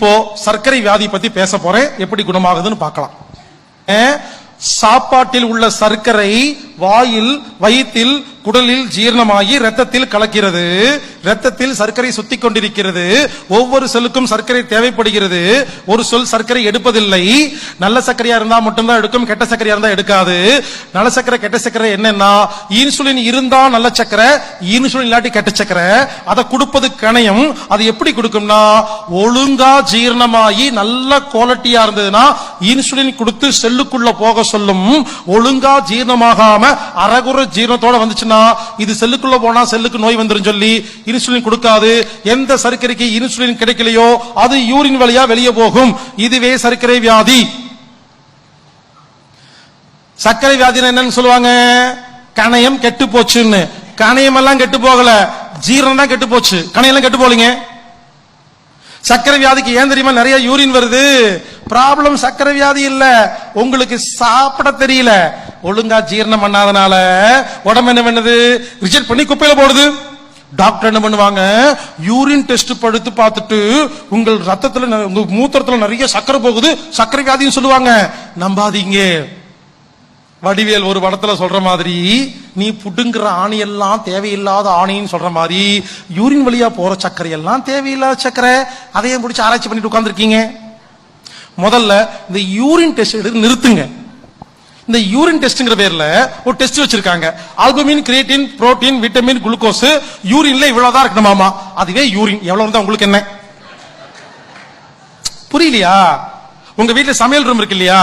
இப்போ சர்க்கரை வியாதி பத்தி பேச போறேன், எப்படி குணமாகுதுன்னு பார்க்கலாம். சாப்பாட்டில் உள்ள சர்க்கரை வாயில், வயிற்றில், குடலில் ஜீரணமாகி ரத்தத்தில் கலக்கிறது. ரத்தத்தில் சர்க்கரை சுத்தி கொண்டிருக்கிறது. ஒவ்வொரு செல்லுக்கும் சர்க்கரை தேவைப்படுகிறது. ஒரு சொல் சர்க்கரை எடுப்பதில்லை. நல்ல சர்க்கரையா இருந்தா மட்டும்தான் எடுக்கும், கெட்ட சர்க்கரையா இருந்தா எடுக்காது. நல்ல சர்க்கரை கெட்ட சர்க்கரை என்னன்னா, இன்சுலின் இருந்தா நல்ல சர்க்கரை, இன்சுலின் இல்லாட்டி கெட்ட சர்க்கரை. அதை கொடுப்பது கணையம். அது எப்படி கொடுக்கும்னா, ஒழுங்கா ஜீரணமாகி நல்ல குவாலிட்டியா இருந்ததுன்னா இன்சுலின் கொடுத்து செல்லுக்குள்ள போக சொல்லும். ஒழுங்கா ஜீரணமாகாம அறகுற ஜீரணத்தோட வந்துச்சுன்னா இது செல்லுக்குள்ள போனா செல்லுக்கு நோய் வந்துரும் சொல்லி இன்சுலின் கொடுக்காது. எந்த சர்க்கரைக்கு இன்சுலின் கிடைக்கலையோ அது யூரின் வழியா வெளியே போகும். இதுவே சர்க்கரை வியாதி. சர்க்கரை வியாதி என்னன்னு சொல்லுவாங்க, கணையம் கெட்டு போச்சுன்னு. கணையம் எல்லாம் கெட்டு போகல, ஜீரணம் தான் கெட்டு போச்சு, கணையம் எல்லாம் கெட்டு போலீங்க. சர்க்கரை வியாதிக்கு ஏன் தெரியுமா நிறைய யூரின் வருது? ப்ராப்ளம் சர்க்கரை வியாதி இல்ல, உங்களுக்கு சாப்பிட தெரியல. ஒழுங்கா ஜீரணம் பண்ணாதனால உடம்பு என்ன பண்ணுது, ரிஜெக்ட் பண்ணி குப்பையில போடுது. டாக்டர் என்ன பண்ணுவாங்க, யூரின் டெஸ்ட் படுத்து பார்த்துட்டு உங்கள் ரத்தத்துல உங்க மூத்திரத்துல நிறைய சர்க்கரை போகுது, சர்க்கரை வியாதின்னு சொல்லுவாங்க. நம்பாதீங்க. வடிவேல் ஒரு படத்துல சொல்ற மாதிரி, நீ புடுங்குற ஆணி எல்லாம் தேவையில்லாத ஆணின்னு சொல்ற மாதிரி யூரின் வழியா போற சர்க்கரை எல்லாம் தேவையில்லாத சர்க்கரை. அதையும் பிடிச்சி ஆராய்ச்சி பண்ணிட்டு உட்கார்ந்துருக்கீங்க. முதல்ல இந்த யூரின் டெஸ்ட் எடுத்து நிறுத்துங்க. இந்த யூரின் டெஸ்ட்ங்கிற பேர்ல ஒரு டெஸ்ட் வச்சிருக்காங்க. Albumin, creatine, protein, vitamin, glucose யூரின்ல இவ்வளவுதான் இருக்கணுமாமா. அதுவே யூரின் எவ்வளவு இருந்தா உங்களுக்கு என்ன? புரியலையா? உங்க வீட்டுல சமையல் ரூம் இருக்கு இல்லையா,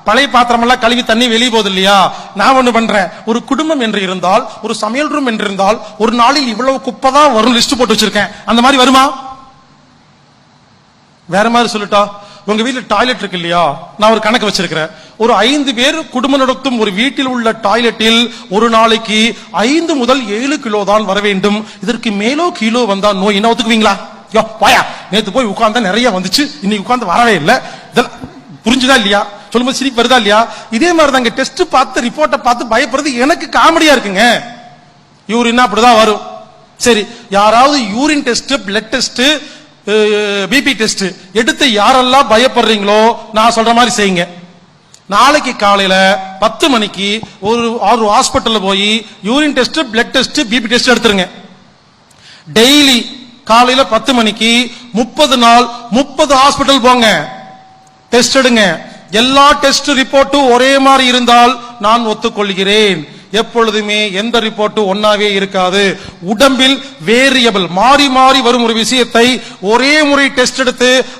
பழைய பாத்திரம் எல்லாம் கழுவி தண்ணி வெளியே போகுது இல்லையா? நான் ஒண்ணு பண்றேன், ஒரு குடும்பம் என்று இருந்தால், ஒரு சமையல் ரூம் என்று இருந்தால், ஒரு நாளில் இவ்வளவு குப்பை தான் வரும் லிஸ்ட் போட்டு வச்சிருக்கேன். அந்த மாதிரி வருமா? வேற மாதிரி சொல்லிட்டா, உங்க வீட்டுல டாய்லெட் இருக்கு இல்லையா, நான் ஒரு கணக்கு வச்சிருக்கிறேன். ஒரு 5 பேர் குடும்பம் நடத்தும் ஒரு வீட்டில் உள்ள டாய்லெட்டில் ஒரு நாளைக்கு 5 முதல் 7 கிலோ தான் வர வேண்டும். இதற்கு மேலோ கீழோ வந்தா நோய். என்ன ஒத்துக்குவீங்களா? வாயா, நேத்து போய் உட்கார்ந்தா நிறைய வந்துச்சு, இன்னைக்கு உட்கார்ந்து வரவே இல்லை. இதெல்லாம் புரிஞ்சுதா இல்லையா? சொல்லும்போது சிரிப்பு வருதா இல்லையா? இதே மாதிரி தாங்க டெஸ்ட் பார்த்து ரிப்போர்ட்டை பார்த்து பயப்படுறது எனக்கு காமெடியா இருக்குங்க. யூரின் அப்படிதான் வரும். சரி, யாராவது urine test, blood test, BP test எடுத்து யாரெல்லாம் பயப்படுறீங்களோ நான் சொல்ற மாதிரி செய்யுங்க. நாளைக்கு காலையில 10 மணிக்கு ஒரு ஹாஸ்பிட்டல்ல போய் urine test, blood test, BP test எடுத்துருங்க. டெய்லி காலையில 10 மணிக்கு 30 நாள் 30 ஹாஸ்பிட்டல் போங்க, டெஸ்ட் எடுங்க. எல்லா டெஸ்ட் ரிப்போர்ட்டும் ஒரே மாதிரி இருந்தால் நான் ஒத்துக்கொள்கிறேன். எப்பொழுதுமே எந்த ரிப்போர்ட்டும் ஒன்னாவே இருக்காது. உடம்பில் வேரியபிள் மாறி மாறி வரும் ஒரு விஷயத்தை ஒரே முறை டெஸ்ட் எடுத்து